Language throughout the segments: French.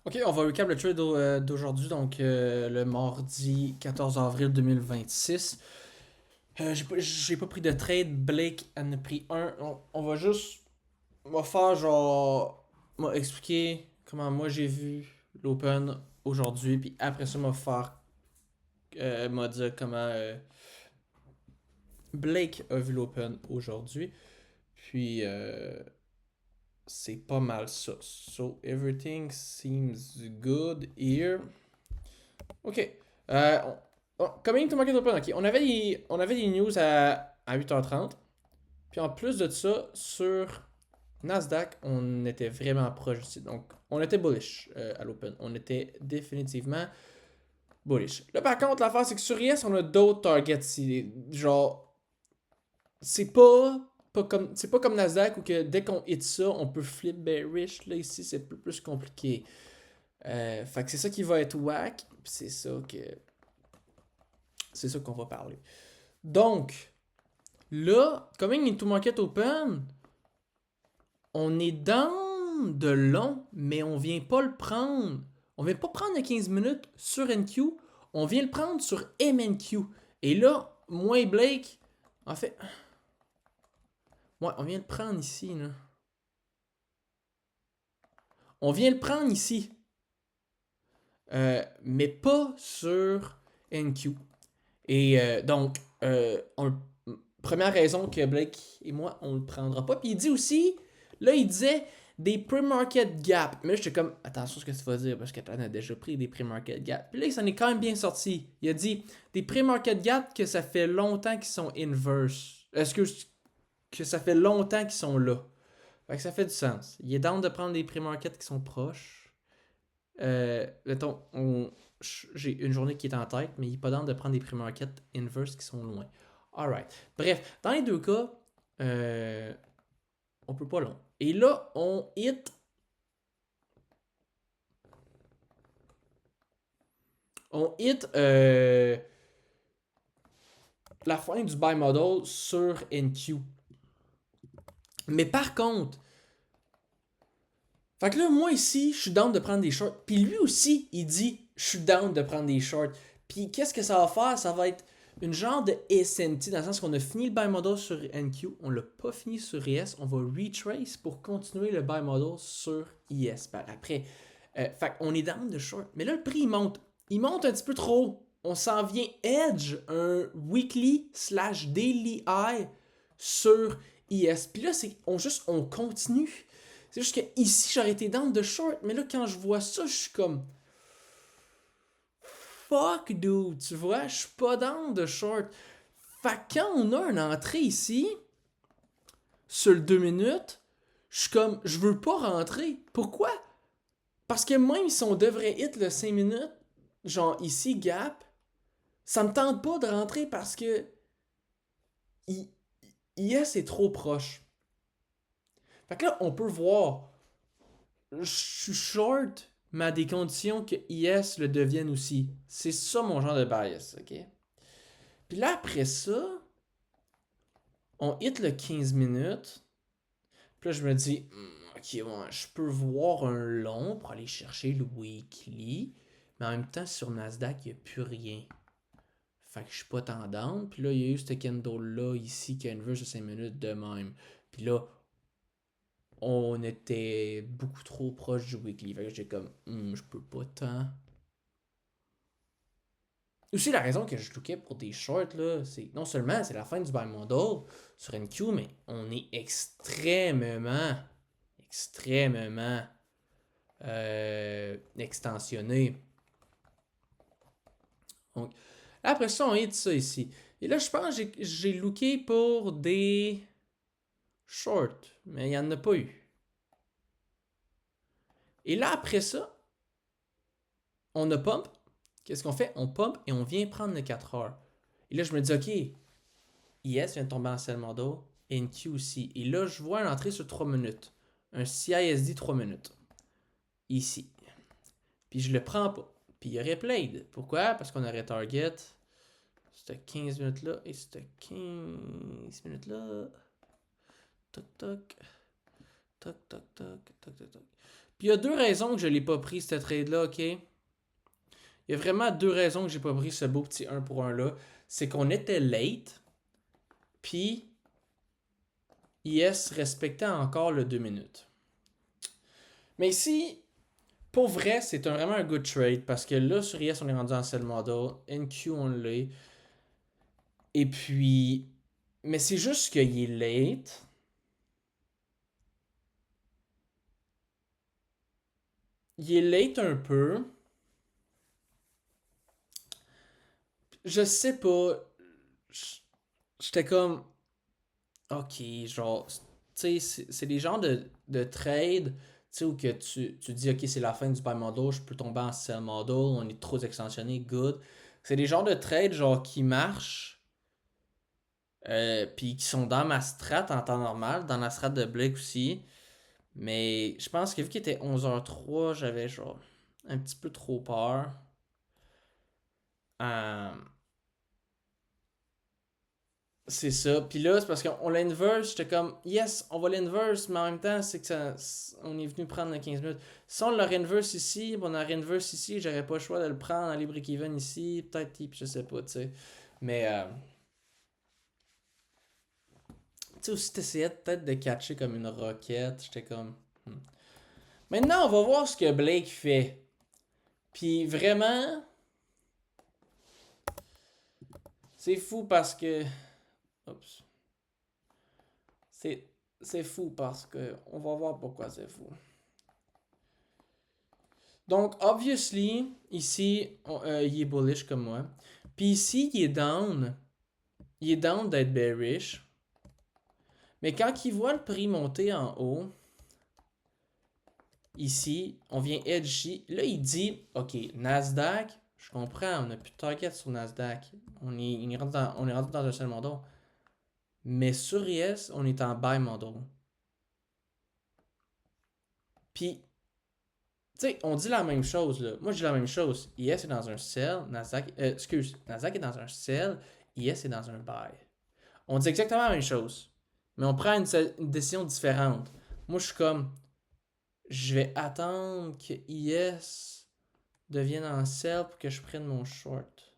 Ok, on va recap le trade d'aujourd'hui, donc le mardi 14 avril 2026. J'ai pas pris de trade, Blake en a pris un. On va juste. On va faire genre. On va expliquer comment moi j'ai vu l'Open aujourd'hui, puis après ça, on va faire. M'a dire comment Blake a vu l'Open aujourd'hui. Puis c'est pas mal ça. So everything seems good here. Ok. Coming to Market Open, ok. On avait des news à 8h30. Puis en plus de ça, sur Nasdaq, on était vraiment proche aussi. Donc, on était bullish à l'Open. On était définitivement bullish. Là, par contre, l'affaire, c'est que sur IS, on a d'autres targets ici. Genre, c'est pas comme Nasdaq où que dès qu'on hit ça, on peut flip bearish. Là, ici, c'est un peu plus compliqué. Fait que c'est ça qui va être whack. Puis c'est ça qu'on va parler. Donc, là, coming into market open, on est dans de long, mais on vient pas le prendre. On vient pas prendre le 15 minutes sur NQ, on vient le prendre sur MNQ. Et là, moi et Blake, en fait, ouais, on vient le prendre ici, là. On vient le prendre ici, mais pas sur NQ. Et donc, première raison que Blake et moi, on le prendra pas. Puis il dit aussi, là, il disait des pre-market gap. Mais là, j'étais comme, attention à ce que tu vas dire, parce que t'en as déjà pris des pre-market gap. Puis là, il s'en est quand même bien sorti. Il a dit des pre-market gap que ça fait longtemps qu'ils sont inverse. Est-ce que ça fait longtemps qu'ils sont là? Fait que ça fait du sens. Il est down de prendre des pre-market qui sont proches. Mettons, j'ai une journée qui est en tête, mais il n'est pas dans de prendre des pre-market inverse qui sont loin. Alright. Bref, dans les deux cas, euh, on peut pas long. Et là, on hit la fin du buy model sur NQ. Mais par contre, fait que là, moi ici, je suis down de prendre des shorts. Puis lui aussi, il dit, je suis down de prendre des shorts. Puis qu'est-ce que ça va faire? Ça va être une genre de SNT, dans le sens qu'on a fini le buy model sur NQ, on l'a pas fini sur IS, on va retrace pour continuer le buy model sur IS par après. Fait qu'on est down de short. Mais là, le prix, il monte. Il monte un petit peu trop. On s'en vient edge un weekly slash daily high sur IS. Puis là, on continue. C'est juste que ici, j'aurais été down de short, mais là, quand je vois ça, je suis comme fuck, dude, tu vois, je suis pas down de short. Fait que quand on a une entrée ici, sur le 2 minutes, je suis comme, je veux pas rentrer. Pourquoi? Parce que même si on devrait hit le 5 minutes, genre ici, gap, ça me tente pas de rentrer parce que IS est trop proche. Fait que là, on peut voir, je suis short, mais à des conditions que IS le devienne aussi. C'est ça mon genre de bias, ok? Puis là, après ça, on hit le 15 minutes. Puis là, je me dis, ok, ouais, je peux voir un long pour aller chercher le weekly. Mais en même temps, sur Nasdaq, il n'y a plus rien. Fait que je suis pas tendance. Puis là, il y a eu ce candle-là ici qui a une verse de 5 minutes de même. Puis là, on était beaucoup trop proche du weekly. Fait que j'étais comme, je peux pas tant. Aussi, la raison que je lookais pour des shorts, là, c'est non seulement c'est la fin du buy model sur NQ, mais on est extrêmement extensionné. Donc, après ça, on hit ça ici. Et là, je pense que j'ai looké pour des shorts, mais il n'y en a pas eu. Et là, après ça, on a pump. Qu'est-ce qu'on fait? On pump et on vient prendre le 4 heures. Et là, je me dis, OK, IS vient de tomber en sell model, NQ aussi. Et là, je vois une entrée sur 3 minutes. Un CISD 3 minutes. Ici. Puis je le prends pas. Puis il aurait played. Pourquoi? Parce qu'on aurait target cette 15 minutes-là et cette 15 minutes-là. Toc toc. Toc toc toc. Toc toc toc. Puis il y a deux raisons que je l'ai pas pris, cette trade-là, ok? Il y a vraiment deux raisons que j'ai pas pris ce beau petit 1 pour 1 là. C'est qu'on était late, puis IS respectait encore le 2 minutes. Mais ici, pour vrai, c'est vraiment un good trade parce que là, sur IS, on est rendu en sell model. NQ, on l'est. Et puis. Mais c'est juste qu'il est late. Il est late un peu. Je sais pas. J'étais comme. Ok, genre. Tu sais, c'est des genres de trade. Tu sais, où que tu dis, ok, c'est la fin du buy model, je peux tomber en sell model, on est trop extensionné, good. C'est des genres de trades, genre, qui marchent. Puis qui sont dans ma strat en temps normal, dans la strat de Blake aussi. Mais je pense que vu qu'il était 11h03, j'avais genre un petit peu trop peur. Euh, c'est ça. Puis là, c'est parce qu'on l'inverse. J'étais comme, yes, on va l'inverse, mais en même temps, c'est que ça, on est venu prendre le 15 minutes. Si on l'a inverse ici, on a inverse ici, j'aurais pas le choix de le prendre, aller break-even ici, peut-être, je sais pas, tu sais. Mais, tu sais, aussi, t'essayais peut-être de catcher comme une roquette. J'étais comme, hmm. Maintenant, on va voir ce que Blake fait. Puis vraiment, c'est fou parce que. Oups. C'est, c'est fou parce que. On va voir pourquoi c'est fou. Donc, obviously, ici, il est bullish comme moi. Puis ici, il est down. Il est down d'être bearish. Mais quand il voit le prix monter en haut, ici, on vient edgy. Là, il dit, OK, Nasdaq, je comprends, on n'a plus de target sur Nasdaq. On est rendu dans un seul model. Mais sur IS, on est en buy model. Puis, tu sais, on dit la même chose, là. Moi, je dis la même chose. IS est dans un sell, Nasdaq, Nasdaq est dans un sell, IS est dans un buy. On dit exactement la même chose. Mais on prend une décision différente. Moi, je suis comme, je vais attendre que IS devienne en sell pour que je prenne mon short.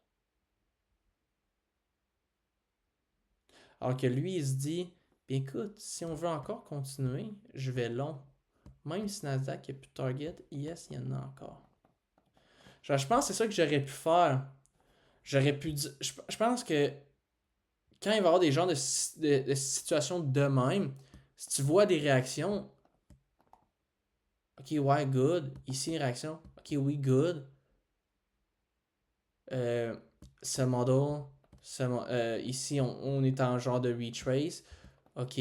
Alors que lui, il se dit, écoute, si on veut encore continuer, je vais long. Même si Nasdaq n'a plus de target, IS, il y en a encore. Genre, je pense que c'est ça que j'aurais pu faire. J'aurais pu dire. Je pense que quand il va y avoir des genres de situations de même, si tu vois des réactions, ok, ouais, good. Ici, une réaction, ok, oui, good. Ce model, ici, on est en genre de retrace. Ok.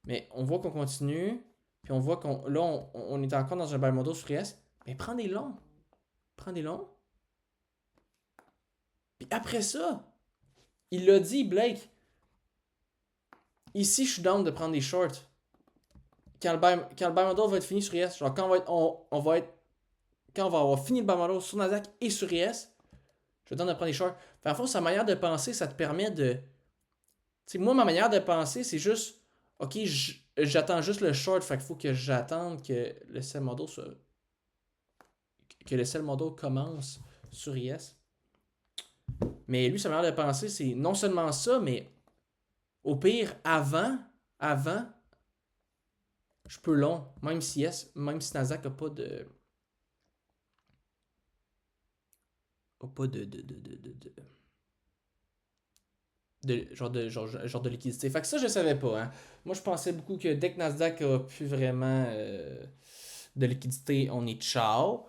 Mais on voit qu'on continue. Puis on voit qu'on là, on est encore dans un buy model sur S. Mais prends des longs. Prends des longs. Puis après ça, il l'a dit, Blake. Ici, je suis down de prendre des shorts. Quand le buy model va être fini sur IS, genre quand on va être. Quand on va avoir fini le buy model sur Nasdaq et sur IS, je down de prendre des shorts. Enfin, en fait, sa manière de penser, ça te permet de. Tu sais, moi, ma manière de penser, c'est juste. Ok, j'attends juste le short, fait qu'il faut que j'attende que le sell model soit. Que le sell model commence sur IS. Mais lui, sa manière de penser, c'est non seulement ça, mais au pire, avant, je peux long, même si Nasdaq n'a pas de. A pas genre de liquidité. Fait que ça, je savais pas. Hein. Moi, je pensais beaucoup que dès que Nasdaq a plus vraiment de liquidité, on est ciao.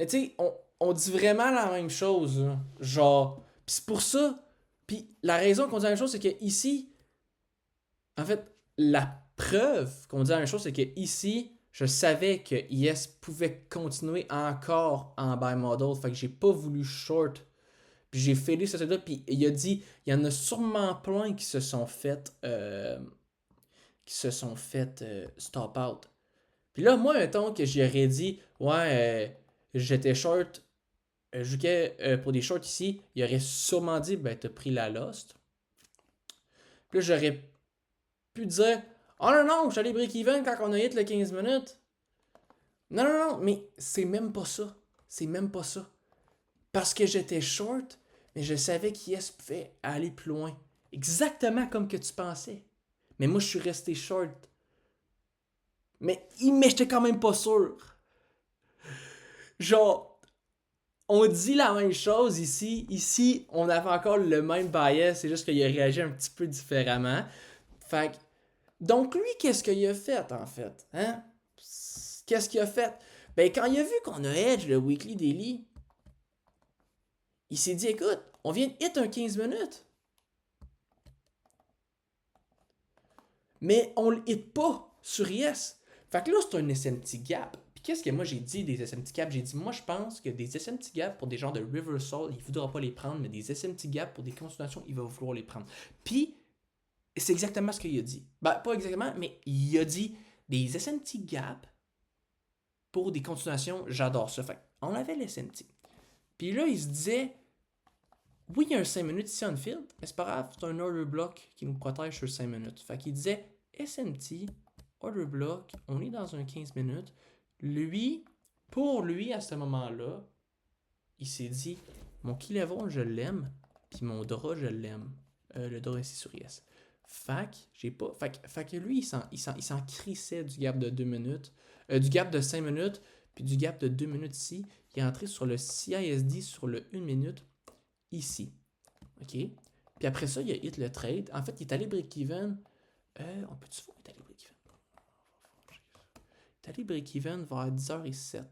Mais tu sais, on dit vraiment la même chose. Hein. Genre, pis c'est pour ça. Puis la raison qu'on dit la même chose, c'est que ici, en fait, la preuve qu'on dit la même chose, c'est que ici, je savais que IS pouvait continuer encore en buy model. Fait que j'ai pas voulu short. Puis j'ai fait ce truc-là. Puis il a dit, il y en a sûrement plein qui se sont fait stop out. Puis là, moi, mettons que j'aurais dit, ouais, j'étais short, je jouais pour des shorts ici, il aurait sûrement dit, ben, t'as pris la lost. Puis là, j'aurais pu dire, Oh non, non, j'allais break-even quand on a hit le 15 minutes. Non, non, non, mais c'est même pas ça. C'est même pas ça. Parce que j'étais short, mais je savais qu'IS pouvait aller plus loin. Exactement comme que tu pensais. Mais moi, je suis resté short. Mais j'étais quand même pas sûr. Genre, on dit la même chose ici. Ici, on avait encore le même bias. C'est juste qu'il a réagi un petit peu différemment. Fait que, donc lui, qu'est-ce qu'il a fait, en fait? Hein? Qu'est-ce qu'il a fait? Ben, quand il a vu qu'on a Edge, le Weekly Daily, il s'est dit, écoute, on vient de hit un 15 minutes. Mais on le hit pas sur Yes. Fait que là, c'est un SMT gap. Puis qu'est-ce que moi j'ai dit des SMT gap? J'ai dit, moi je pense que des SMT gap pour des genres de reversal, il ne voudra pas les prendre, mais des SMT gap pour des continuations, il va vouloir les prendre. Puis, c'est exactement ce qu'il a dit. Ben, pas exactement, mais il a dit des SMT gap pour des continuations, j'adore ça. Fait on avait les SMT. Puis là, il se disait, oui, il y a un 5 minutes ici on field, mais c'est pas grave, c'est un order block qui nous protège sur 5 minutes. Fait qu'il disait SMT, order block, on est dans un 15 minutes. Lui, pour lui, à ce moment-là, il s'est dit, mon key level, je l'aime, puis mon draw, je l'aime. Le draw ici sur Yes. Fait que lui, il s'en crissait du gap de 2 minutes, du gap de 5 minutes, puis du gap de 2 minutes ici. Il est entré sur le CISD sur le 1 minute ici. OK? Puis après ça, il a hit le trade. En fait, il est allé break-even. On peut-tu voir? Il est allé break-even. Il est allé break-even vers 10h07.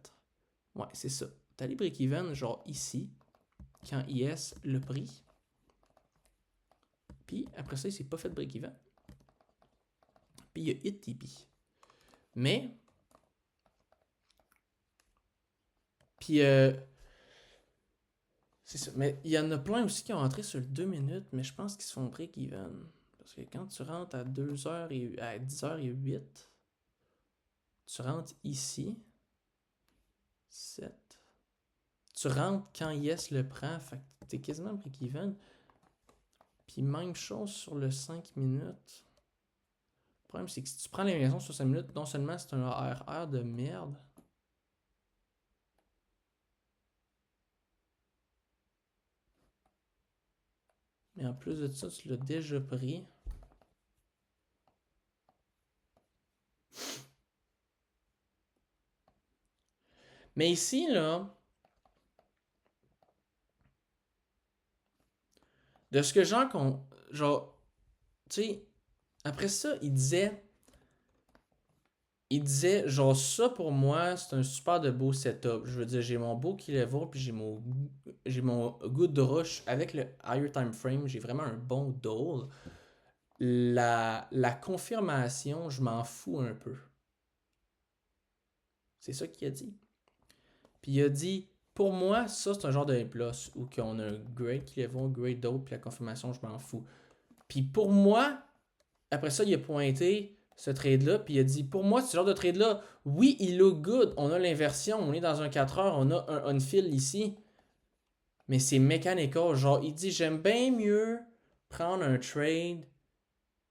Ouais, c'est ça. Il est allé break-even, genre ici, quand IS l'a pris. Puis après ça, il s'est pas fait break-even. Puis il a hit TP. Mais. Puis. C'est ça. Mais il y en a plein aussi qui ont entré sur le 2 minutes, mais je pense qu'ils se font break-even. Parce que quand tu rentres à 2h et à 10h08, tu rentres ici. 7. Tu rentres quand Yes le prend, fait que t'es quasiment break-even. Puis même chose sur le 5 minutes. Le problème, c'est que si tu prends les maisons sur 5 minutes, non seulement c'est un RR de merde, mais en plus de ça, tu l'as déjà pris. Mais ici, là, de ce que genre, tu sais, après ça, il disait, genre, ça pour moi, c'est un super de beau setup. Je veux dire, j'ai mon beau key level, puis j'ai mon good rush avec le higher time frame. J'ai vraiment un bon dole. La confirmation, je m'en fous un peu. C'est ça qu'il a dit. Puis il a dit, pour moi, ça, c'est un genre de A+, où qu'on a un grade key level, grade dole, puis la confirmation, je m'en fous. Puis pour moi, après ça, il a pointé ce trade-là, puis il a dit, pour moi, ce genre de trade-là, oui, il look good, on a l'inversion, on est dans un 4 heures, on a un on-fill ici, mais c'est mechanical. Genre, il dit, j'aime bien mieux prendre un trade,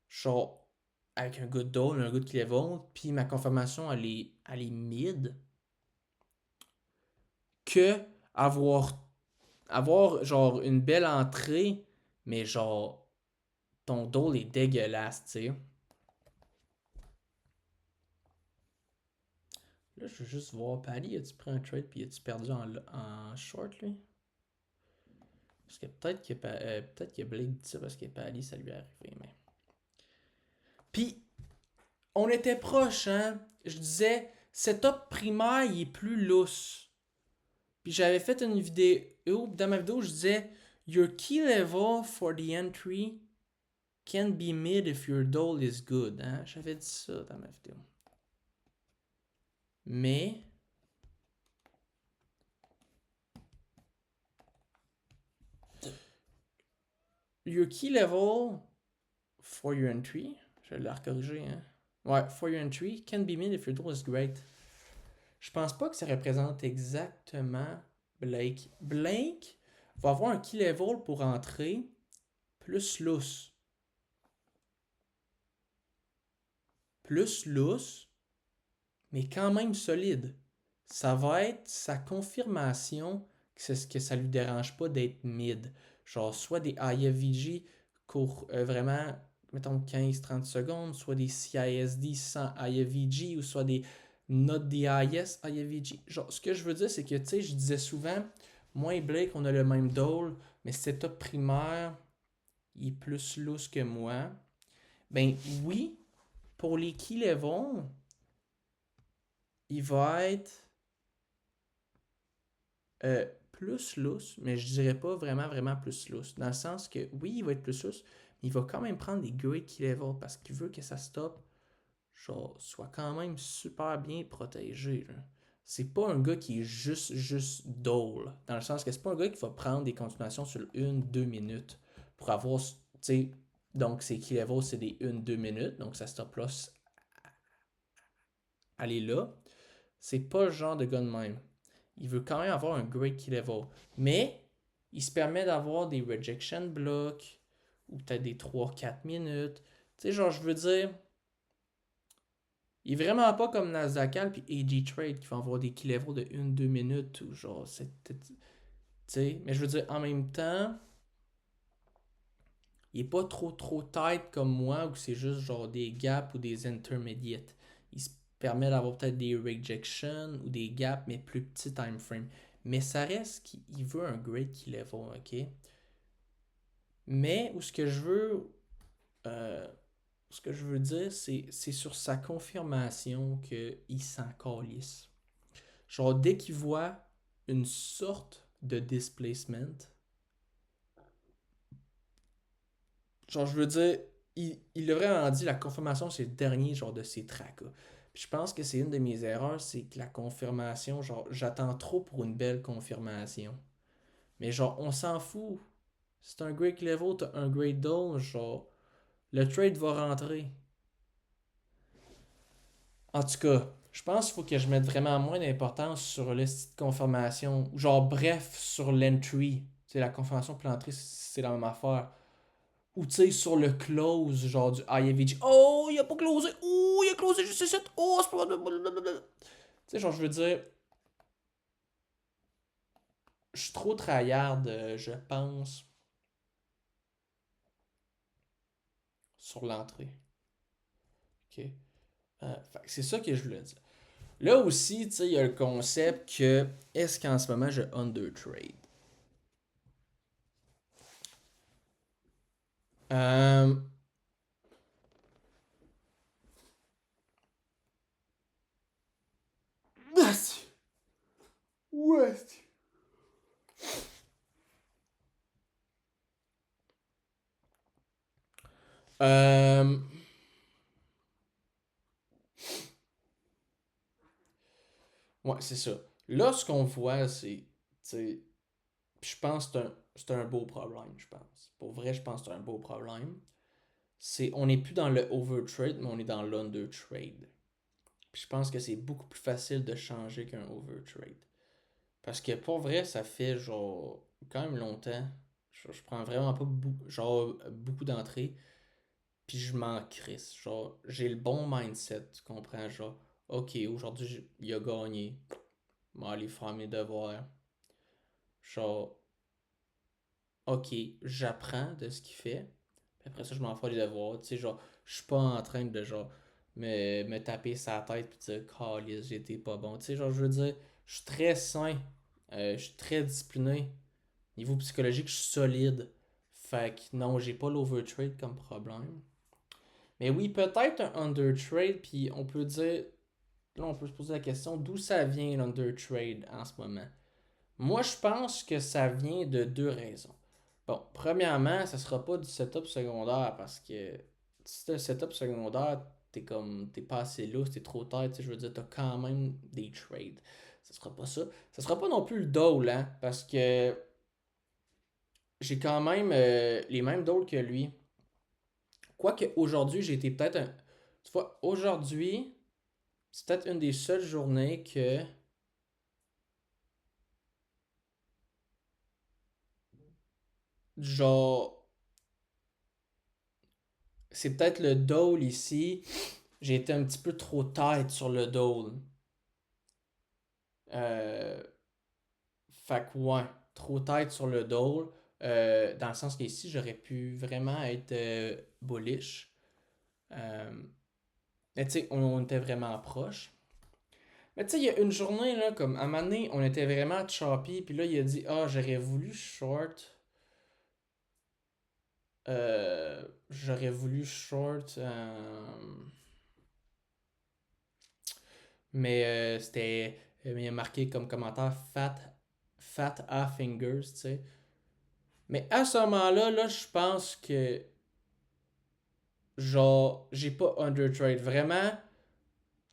genre, avec un good dole, un good level, puis ma confirmation, elle est mid, que avoir genre, une belle entrée, mais genre, ton dole est dégueulasse, tu sais. Là, je veux juste voir. Paddy, as-tu pris un trade puis as-tu perdu en short, lui? Parce que peut-être que Blake dit ça parce que Paddy, ça lui est arrivé, mais. Puis, on était proche, hein? Je disais, setup primaire, il est plus lousse. Puis j'avais fait une vidéo, dans ma vidéo, je disais, your key level for the entry can be mid if your dole is good, hein? J'avais dit ça dans ma vidéo. Mais. Your key level for your entry, je vais le corriger, hein. Ouais, for your entry can be made if your tool is great. Je pense pas que ça représente exactement Blake. Blake va avoir un key level pour entrer plus loose. plus lousse, mais quand même solide. Ça va être sa confirmation que ça lui dérange pas d'être mid. Genre, soit des IFVG courent vraiment, mettons, 15-30 secondes, soit des CISD sans IFVG, ou soit des not DIS IFVG. Genre, ce que je veux dire, c'est que, tu sais, je disais souvent, moi et Blake, on a le même dole, mais setup primaire, il est plus loose que moi. Ben oui, pour les key level, il va être plus lousse, mais je dirais pas vraiment, vraiment plus lousse. Dans le sens que, oui, il va être plus lousse, mais il va quand même prendre des great key level parce qu'il veut que sa stop genre, soit quand même super bien protégé. Là. C'est pas un gars qui est juste dole. Dans le sens que c'est pas un gars qui va prendre des continuations sur 1-2 minutes pour avoir, tu sais, donc ses key level, c'est des 1-2 minutes, donc sa stop loss, elle est là. C'est pas le genre de gars de même. Il veut quand même avoir un great key level. Mais il se permet d'avoir des rejection blocks ou peut-être des 3-4 minutes. Tu sais, genre, je veux dire, il est vraiment pas comme Nazakal puis AG Trade qui vont avoir des key levels de 1-2 minutes ou genre, tu sais, mais je veux dire, en même temps, il est pas trop tight comme moi où c'est juste genre des gaps ou des intermediates. Il se permet d'avoir peut-être des rejections ou des gaps, mais plus petits time frame. Mais ça reste qu'il veut un great key level, ok? Mais où euh, ce que je veux dire, c'est sur sa confirmation qu'il s'en calisse. Genre, dès qu'il voit une sorte de displacement, genre, je veux dire, il a vraiment dit la confirmation, c'est le dernier genre de ces tracks. Puis je pense que c'est une de mes erreurs, c'est que la confirmation, genre, j'attends trop pour une belle confirmation. Mais genre, on s'en fout. C'est un great level, t'as un great down, genre, le trade va rentrer. En tout cas, je pense qu'il faut que je mette vraiment moins d'importance sur le site de confirmation. Genre, bref, sur l'entry. C'est la confirmation pour l'entrée, c'est la même affaire. Ou tu sais, sur le close, genre du IAVG. Oh, il a pas closé. Oh, il a closé juste ici. Oh, c'est pas. Tu sais, genre, je veux dire, je suis trop tryhard, je pense, sur l'entrée. Ok? C'est ça que je voulais dire. Là aussi, tu sais, il y a le concept que est-ce qu'en ce moment je undertrade? Euh, Ouais. Euh, ouais, c'est ça. Là, ce qu'on voit, c'est, tu sais, je pense que c'est un beau problème, je pense. Pour vrai, je pense que c'est un beau problème. C'est, on n'est plus dans le overtrade, mais on est dans l'undertrade. Puis je pense que c'est beaucoup plus facile de changer qu'un overtrade. Parce que pour vrai, ça fait genre quand même longtemps. Je prends vraiment pas genre, beaucoup d'entrées. Puis je m'en crisse. Genre, j'ai le bon mindset, tu comprends? Genre, ok, aujourd'hui, il a gagné. Je vais aller faire mes devoirs. Genre, ok, j'apprends de ce qu'il fait. Puis après ça, je m'en fais les devoirs. Tu sais, genre, je suis pas en train de, genre, me taper sa tête puis dire, calice, j'étais pas bon. Tu sais, genre, je veux dire, je suis très sain. Je suis très discipliné. Niveau psychologique, je suis solide. Fait que non, j'ai pas l'overtrade comme problème. Mais oui, peut-être un undertrade, puis on peut dire, là, on peut se poser la question d'où ça vient l'undertrade en ce moment. Moi, je pense que ça vient de deux raisons. Bon, premièrement, ça sera pas du setup secondaire parce que si c'est un setup secondaire, t'es pas assez lourd, t'es trop tête, je veux dire, t'as quand même des trades. Ça sera pas ça. Ça sera pas non plus le dole, hein, parce que j'ai quand même les mêmes doles que lui. Quoique aujourd'hui, j'ai été peut-être un. Tu vois, aujourd'hui, c'est peut-être une des seules journées que. Genre. C'est peut-être le dole ici j'ai été un petit peu trop tight sur le dole. Euh, Fait que ouais, trop tight sur le dole. Dans le sens qu'ici, j'aurais pu vraiment être bullish. Euh, mais tu sais, on était vraiment proche. Mais tu sais, il y a une journée, là, comme à un moment donné, on était vraiment choppy. Puis là, il a dit, ah, j'aurais voulu short. J'aurais voulu short. Mais c'était. Il a marqué comme commentaire fat a fingers, tu sais. Mais à ce moment-là, là, je pense que. Genre, j'ai pas undertrade. Vraiment, tu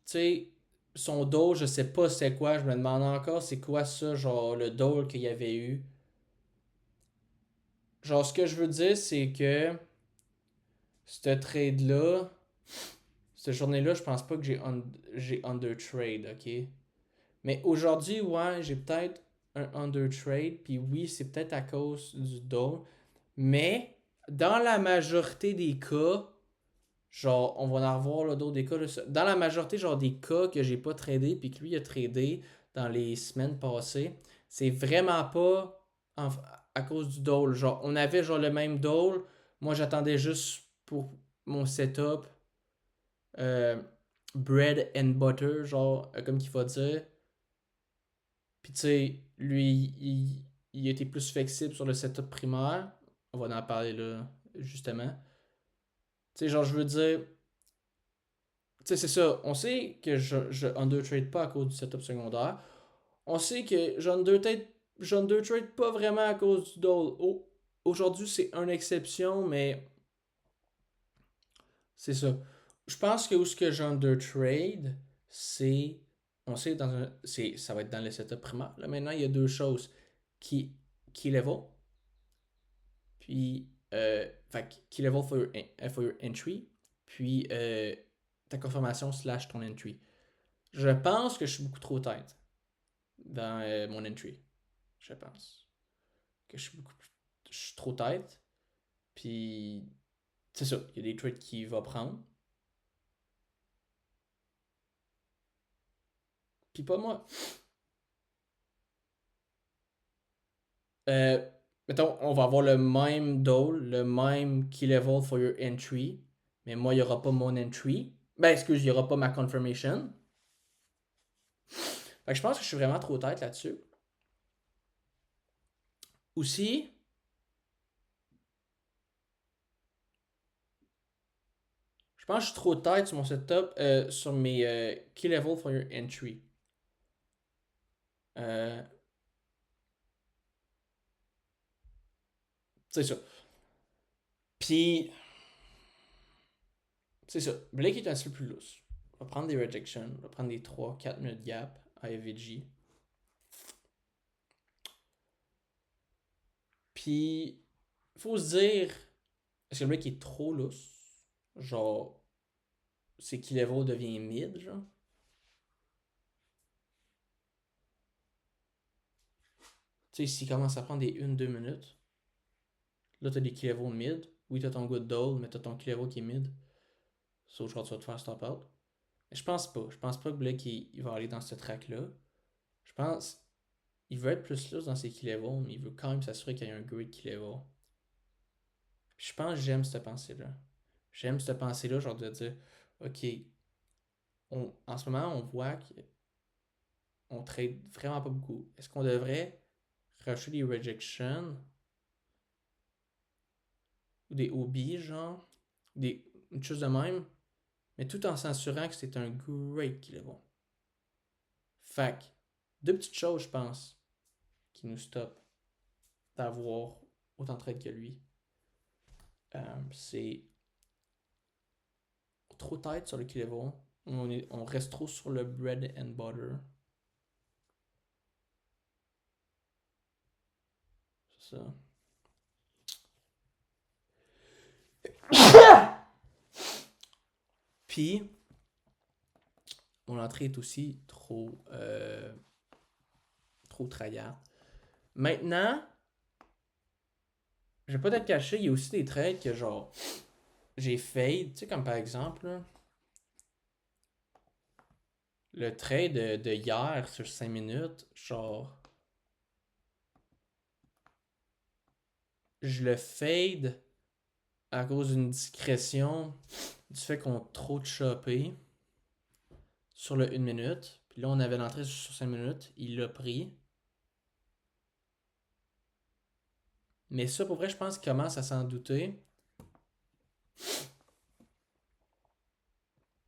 sais, son dole, je sais pas c'est quoi. Je me demande encore c'est quoi ça, genre le dole qu'il y avait eu. Genre, ce que je veux dire, c'est que ce trade-là, cette journée-là, je pense pas que j'ai undertrade, ok? Mais aujourd'hui, ouais, j'ai peut-être un undertrade. Puis oui, c'est peut-être à cause du dole. Mais dans la majorité des cas, genre, on va en revoir d'autres des cas. Là. Dans la majorité, genre, des cas que j'ai pas tradé, puis que lui a tradé dans les semaines passées, c'est vraiment pas en- à cause du dole. Genre, on avait genre le même dole. Moi, j'attendais juste pour mon setup euh, bread and butter, genre, comme qu'il va dire. Puis tu sais, lui, il était plus flexible sur le setup primaire. On va en parler là, justement. Tu sais, genre, je veux dire, tu sais, c'est ça. On sait que je undertrade pas à cause du setup secondaire. On sait que j'undertrade pas vraiment à cause du dole. Aujourd'hui, c'est une exception, mais c'est ça. Je pense que où ce que j'undertrade, c'est. On sait dans un. Ça va être dans le setup primaire. Là, maintenant, il y a deux choses. Qui level, puis. Fait key level for your entry, puis ta confirmation slash ton entry. Je pense que je suis beaucoup trop tête dans mon entry. Je pense que je suis trop tête. Puis, c'est ça. Il y a des trades qu'il va prendre. Puis pas moi. Euh, Mettons, on va avoir le même dole, le même key level for your entry. Mais moi, il n'y aura pas mon entry. Ben, excuse, il n'y aura pas ma confirmation. Fait que je pense que je suis vraiment trop tête là-dessus. Aussi, je pense que je suis trop tête sur mon setup, sur mes key level for your entry. Euh, c'est ça. Puis, c'est ça. Blake est un petit peu plus lousse. On va prendre des rejections. On va prendre des 3-4 minutes gap à FVG. Puis, faut se dire, est-ce que le Blake est trop lousse? Genre, c'est qu'il level devient mid, genre. Tu sais, s'il commence à prendre des 1-2 minutes, là, t'as des key level mid. Oui, t'as ton good doll, mais t'as ton key level qui est mid. Sauf que tu vas te faire stop out. Mais je pense pas. Je pense pas que Blake il va aller dans ce track-là. Je pense il veut être plus loose dans ses key levels, mais il veut quand même s'assurer qu'il y ait un great key level. Puis je pense que j'aime cette pensée-là. J'aime cette pensée-là, genre de dire, OK, en ce moment, on voit qu'on trade vraiment pas beaucoup. Est-ce qu'on devrait racheter des rejections ou des OB, genre, une chose de même, mais tout en s'assurant que c'est un great key level. Fait que, deux petites choses, je pense, qui nous stoppent d'avoir autant de trades que lui. C'est trop tête sur le key level. On reste trop sur le bread and butter. C'est ça. Puis, mon entrée est aussi trop tryhard. Maintenant, je vais pas te cacher, il y a aussi des trades que genre j'ai fade, tu sais, comme par exemple, là, le trade de hier sur 5 minutes, genre, je le fade à cause d'une discrétion du fait qu'on a trop de chopé sur le 1 minute. Puis là, on avait l'entrée sur 5 minutes. Il l'a pris. Mais ça, pour vrai, je pense qu'il commence à s'en douter.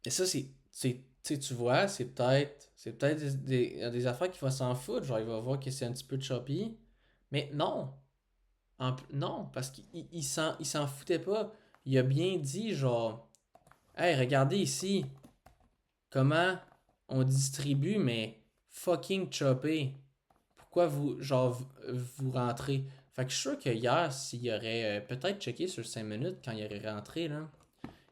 Et ça, tu vois, c'est peut-être des affaires qu'il va s'en foutre. Genre, il va voir que c'est un petit peu choppy. Mais non. Non, parce qu'il s'en foutait pas. Il a bien dit, genre, hey, regardez ici comment on distribue, mais fucking choppé. Pourquoi vous rentrez? Fait que je suis sûr que hier, s'il aurait peut-être checké sur 5 minutes quand il aurait rentré, là,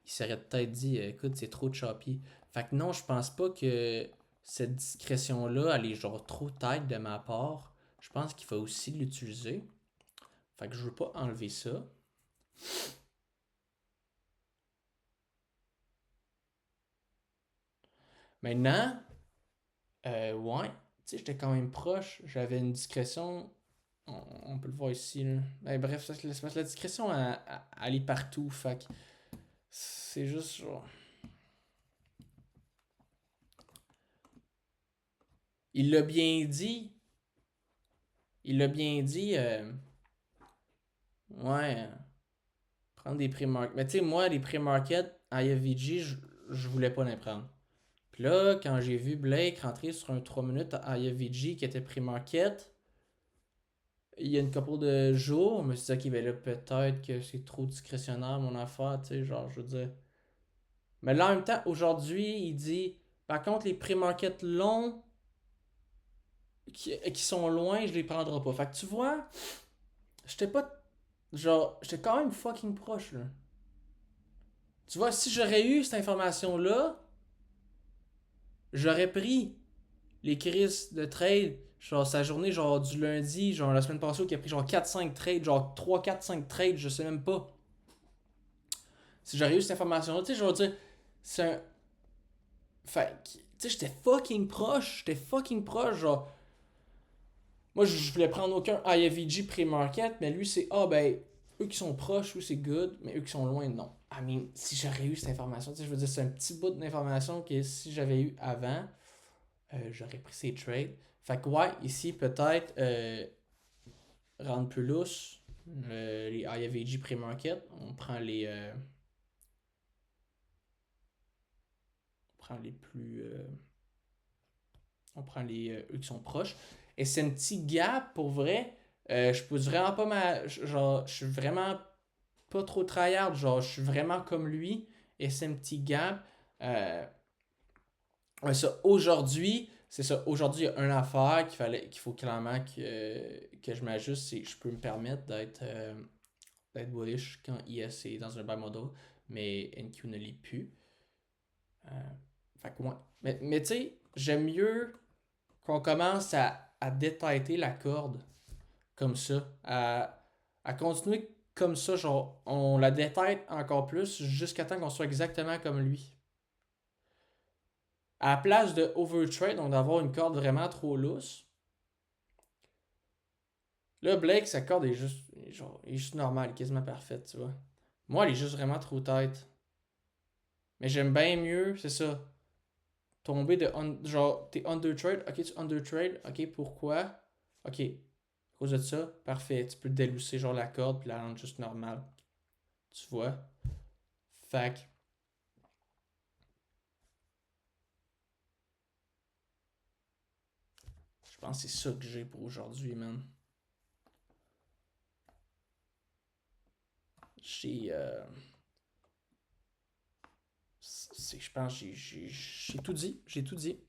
il s'aurait peut-être dit, écoute, c'est trop choppy. Fait que non, je pense pas que cette discrétion-là, elle est genre trop tight de ma part. Je pense qu'il faut aussi l'utiliser. Fait que je veux pas enlever ça. Maintenant, ouais, tu sais, j'étais quand même proche. J'avais une discrétion. On peut le voir ici, là. Ben, bref, la discrétion, elle est partout. Fait que c'est juste genre. Il l'a bien dit. Il l'a bien dit. Ouais, prendre des pré-market. Mais tu sais, moi, les pré-market à IFVG, je voulais pas les prendre. Puis là, quand j'ai vu Blake rentrer sur un 3 minutes à IFVG qui était pré-market, il y a une couple de jours, je me suis dit, ok, ben là, peut-être que c'est trop discrétionnaire mon affaire, tu sais, genre, je veux dire. Mais là, en même temps, aujourd'hui, il dit, par contre, les pré-market longs qui sont loin, je les prendrai pas. Fait que tu vois, j'étais pas. Genre, j'étais quand même fucking proche, là. Tu vois, si j'aurais eu cette information-là, j'aurais pris les crises de trade, genre sa journée, genre du lundi, genre la semaine passée, où il a pris genre 4-5 trades, genre 3-4-5 trades, je sais même pas. Si j'aurais eu cette information-là, tu sais, je vais dire, c'est un. Fait tu sais, j'étais fucking proche, genre. Moi, je voulais prendre aucun IFVG pré-market, mais lui, c'est, ah ben, eux qui sont proches, oui, c'est good, mais eux qui sont loin, non. I mean, si j'aurais eu cette information, tu sais, je veux dire, c'est un petit bout d'information que si j'avais eu avant, j'aurais pris ces trades. Fait que, ouais, ici, peut-être rendre plus lousse les IFVG pré-market. On prend les plus. On prend eux qui sont proches. Et c'est un petit gap pour vrai. Je pose vraiment pas ma. Genre, je suis vraiment pas trop tryhard. Genre, je suis vraiment comme lui. Et c'est un petit gap. Euh, ouais, ça, aujourd'hui, c'est ça. Aujourd'hui, il y a une affaire qu'il faut clairement que je m'ajuste. C'est je peux me permettre d'être bullish quand IS est dans un buy model, mais NQ ne l'est plus. Euh, fait que moi. Mais tu sais, j'aime mieux qu'on commence à détailler la corde comme ça, à continuer comme ça, genre, on la détaille encore plus jusqu'à temps qu'on soit exactement comme lui. À la place de overtrade, donc d'avoir une corde vraiment trop lousse, là, Blake, sa corde est juste, genre, est juste normale, quasiment parfaite, tu vois. Moi, elle est juste vraiment trop tête. Mais j'aime bien mieux, c'est ça, tomber genre, t'es undertrade, ok, tu undertrade, ok, pourquoi? Ok, à cause de ça, parfait. Tu peux délousser genre la corde puis la rendre juste normale. Tu vois? Fait que je pense que c'est ça que j'ai pour aujourd'hui, man. J'ai. Je pense que j'ai tout dit. J'ai tout dit.